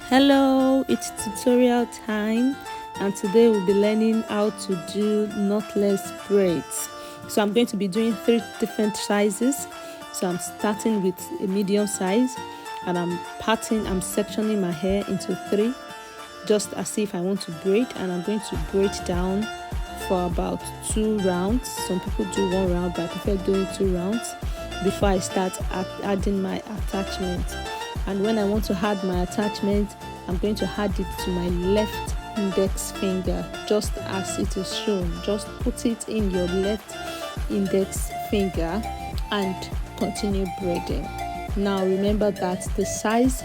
Hello, it's tutorial time, and today we'll be learning how to do knotless braids. So I'm going to be doing 3 different sizes. So I'm starting with a medium size, and I'm sectioning my hair into 3, just as if I want to braid, and I'm going to braid down for about 2 rounds. Some people do 1 round, but I prefer doing 2 rounds before I start adding my attachment. And when I want to add my attachment, I'm going to add it to my left index finger, just as it is shown. Just put it in your left index finger and continue braiding. Now remember that the size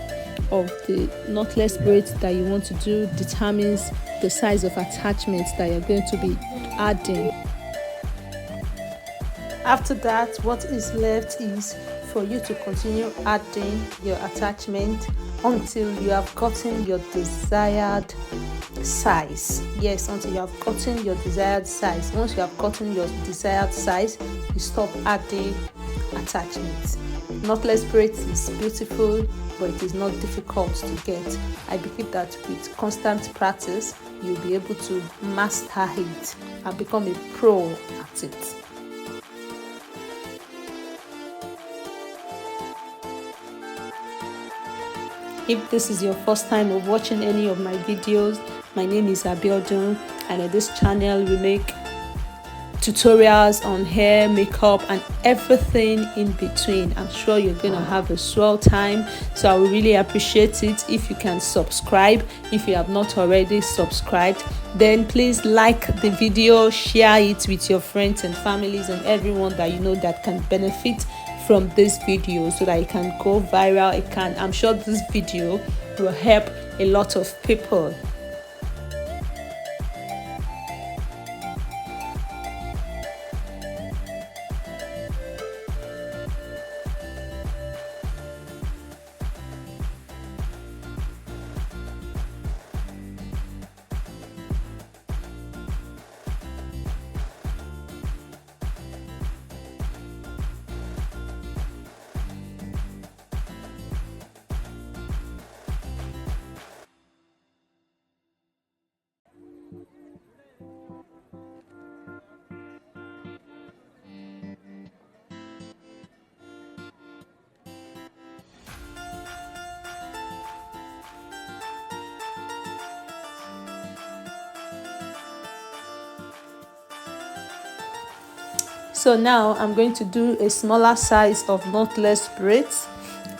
of the knotless braids that you want to do determines the size of attachments that you're going to be adding. After that, what is left is for you to continue adding your attachment until you have gotten your desired size. Yes, until you have gotten your desired size. Once you have gotten your desired size, you stop adding attachments. Knotless braids is beautiful, but it is not difficult to get. I believe that with constant practice, you'll be able to master it and become a pro at it. If this is your first time of watching any of my videos, my name is Abiodun, and at this channel we make tutorials on hair, makeup, and everything in between. I'm sure you're gonna have a swell time, so I would really appreciate it if you can subscribe. If you have not already subscribed, then please like the video, share it with your friends and families and everyone that you know that can benefit from this video, so that it can go viral. I'm sure this video will help a lot of people. So now I'm going to do a smaller size of knotless braids,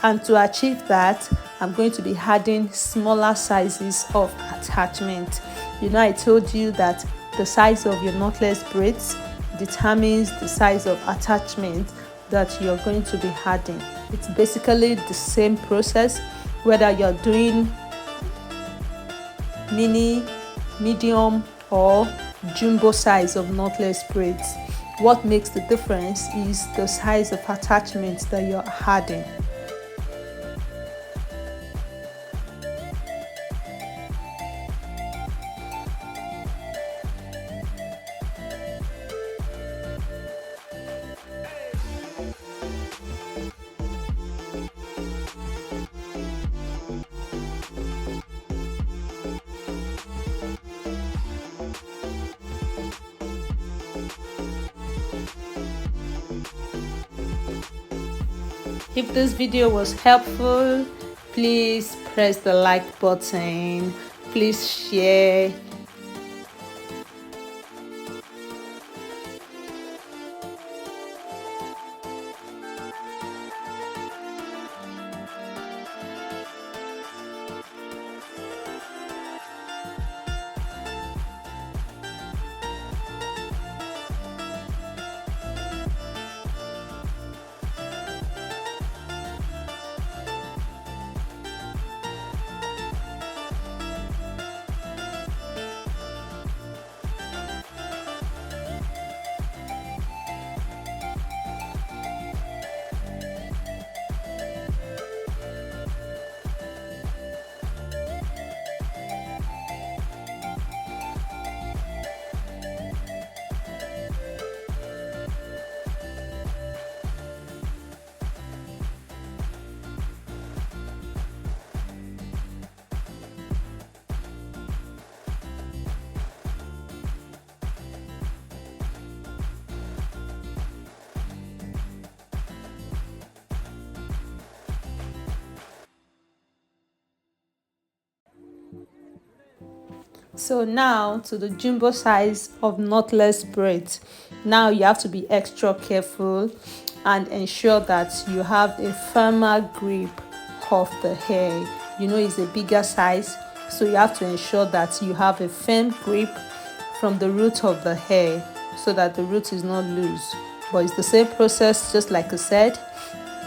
and to achieve that, I'm going to be adding smaller sizes of attachment. You know, I told you that the size of your knotless braids determines the size of attachment that you're going to be adding. It's basically the same process whether you're doing mini, medium, or jumbo size of knotless braids. What makes the difference is the size of attachments that you're adding. If this video was helpful, please press the like button, please share. So now to the jumbo size of knotless braids. Now you have to be extra careful and ensure that you have a firmer grip of the hair. You know it's a bigger size, so you have to ensure that you have a firm grip from the root of the hair so that the root is not loose. But it's the same process, just like I said,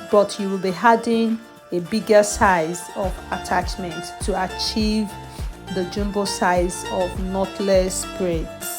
but you will be adding a bigger size of attachment to achieve the jumbo size of knotless braids.